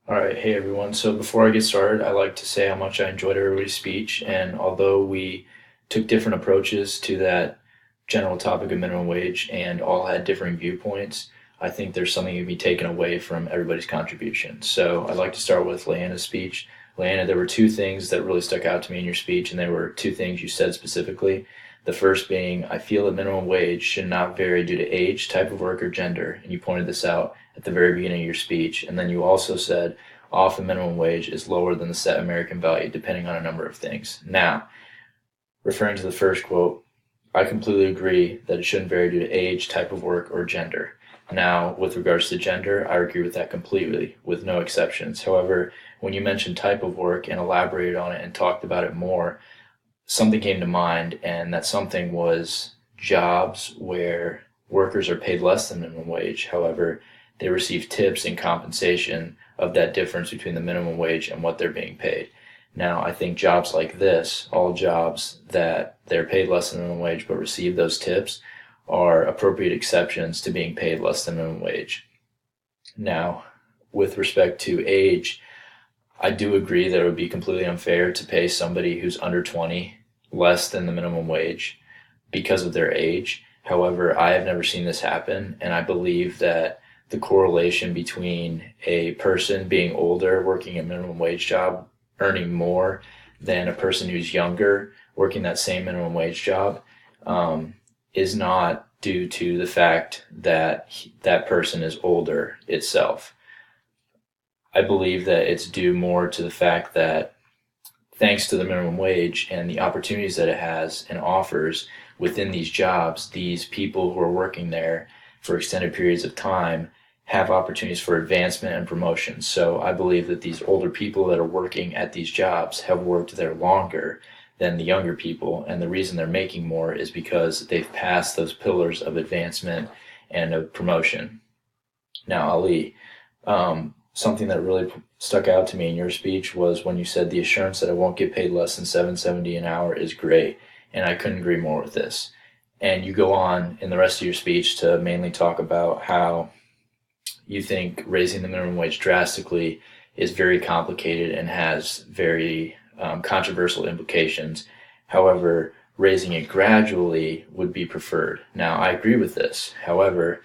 All right, hey everyone. So before I get started, I like to say how much I enjoyed everybody's speech. And although we took different approaches to that general topic of minimum wage and all had differing viewpoints, I think there's something to be taken away from everybody's contribution. So I'd like to start with Leanna's speech. Leanna, there were two things that really stuck out to me in your speech, and there were two things you said specifically. The first being, I feel that minimum wage should not vary due to age, type of work, or gender. And you pointed this out at the very beginning of your speech. And then you also said, often minimum wage is lower than the set American value, depending on a number of things. Now, referring to the first quote, I completely agree that it shouldn't vary due to age, type of work, or gender. Now, with regards to gender, I agree with that completely, with no exceptions. However, when you mentioned type of work and elaborated on it and talked about it more, something came to mind, and that something was jobs where workers are paid less than minimum wage. However, they receive tips in compensation of that difference between the minimum wage and what they're being paid. Now, I think jobs like this, all jobs that they're paid less than minimum wage but receive those tips, are appropriate exceptions to being paid less than minimum wage. Now, with respect to age, I do agree that it would be completely unfair to pay somebody who's under 20 less than the minimum wage because of their age. However, I have never seen this happen, and I believe that the correlation between a person being older, working a minimum wage job, earning more than a person who's younger, working that same minimum wage job, is not due to the fact that that person is older itself. I believe that it's due more to the fact that thanks to the minimum wage and the opportunities that it has and offers within these jobs, these people who are working there for extended periods of time have opportunities for advancement and promotion. So I believe that these older people that are working at these jobs have worked there longer than the younger people. And the reason they're making more is because they've passed those pillars of advancement and of promotion. Now, Ali, something that really stuck out to me in your speech was when you said the assurance that I won't get paid less than $7.70 an hour is great, and I couldn't agree more with this. And you go on in the rest of your speech to mainly talk about how you think raising the minimum wage drastically is very complicated and has very controversial implications. However, raising it gradually would be preferred. Now, I agree with this. However,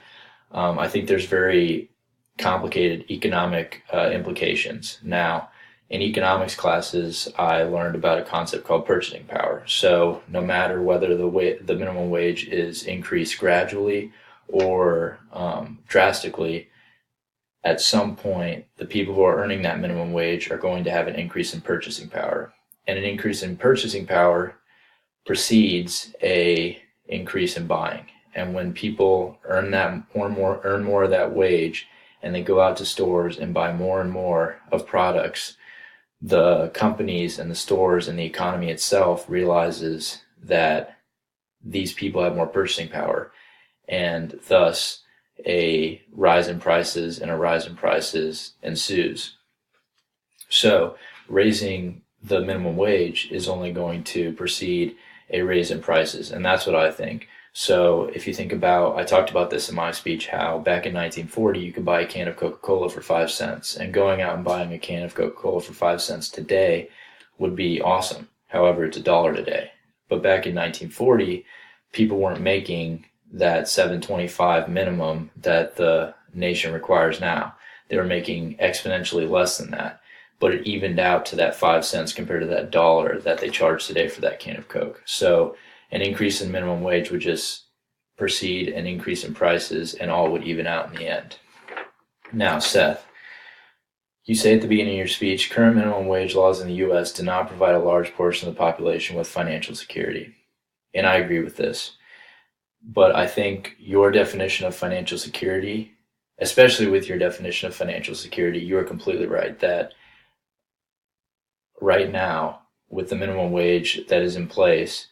I think there's very complicated economic implications. Now, in economics classes, I learned about a concept called purchasing power. So no matter whether the minimum wage is increased gradually or drastically, at some point, the people who are earning that minimum wage are going to have an increase in purchasing power. And an increase in purchasing power precedes a increase in buying. And when people earn more of that wage, and they go out to stores and buy more and more of products, the companies and the stores and the economy itself realizes that these people have more purchasing power, and thus a rise in prices and a rise in prices ensues. So raising the minimum wage is only going to precede a raise in prices, and that's what I think. So if you think about, I talked about this in my speech, how back in 1940 you could buy a can of Coca-Cola for 5 cents, and going out and buying a can of Coca-Cola for 5 cents today would be awesome. However, it's $1 today. But back in 1940, people weren't making that $7.25 minimum that the nation requires now. They were making exponentially less than that, but it evened out to that 5 cents compared to that $1 that they charge today for that can of Coke. So an increase in minimum wage would just precede an increase in prices, and all would even out in the end. Now, Seth, you say at the beginning of your speech, current minimum wage laws in the U.S. do not provide a large portion of the population with financial security. And I agree with this. But I think your definition of financial security, especially with your definition of financial security, you are completely right that right now, with the minimum wage that is in place,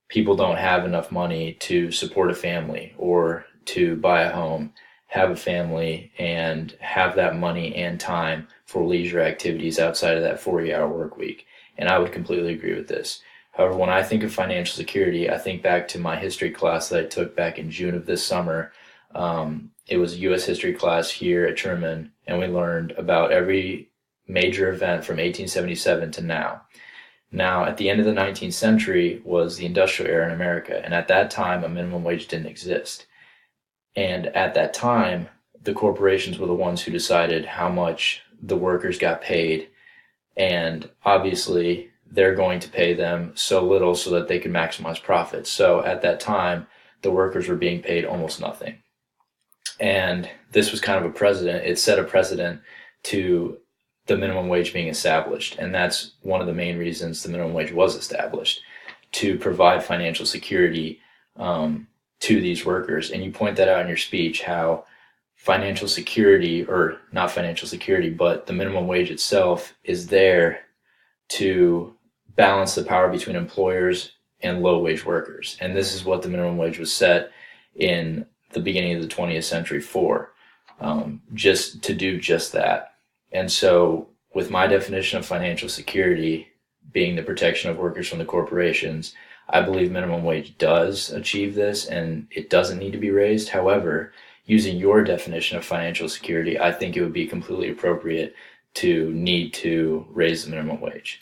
people don't have enough money to support a family or to buy a home, have a family, and have that money and time for leisure activities outside of that 40-hour work week. And I would completely agree with this. However, when I think of financial security, I think back to my history class that I took back in June of this summer. It was a U.S. history class here at Truman, and we learned about every major event from 1877 to now. Now, at the end of the 19th century was the industrial era in America, and at that time, a minimum wage didn't exist. And at that time, the corporations were the ones who decided how much the workers got paid. And obviously, they're going to pay them so little so that they can maximize profits. So at that time, the workers were being paid almost nothing. And this was kind of a precedent. It set a precedent to the minimum wage being established. And that's one of the main reasons the minimum wage was established, to provide financial security to these workers. And you point that out in your speech, how financial security, or not financial security, but the minimum wage itself is there to balance the power between employers and low wage workers. And this is what the minimum wage was set in the beginning of the 20th century for, just to do just that. And so with my definition of financial security being the protection of workers from the corporations, I believe minimum wage does achieve this and it doesn't need to be raised. However, using your definition of financial security, I think it would be completely appropriate to need to raise the minimum wage.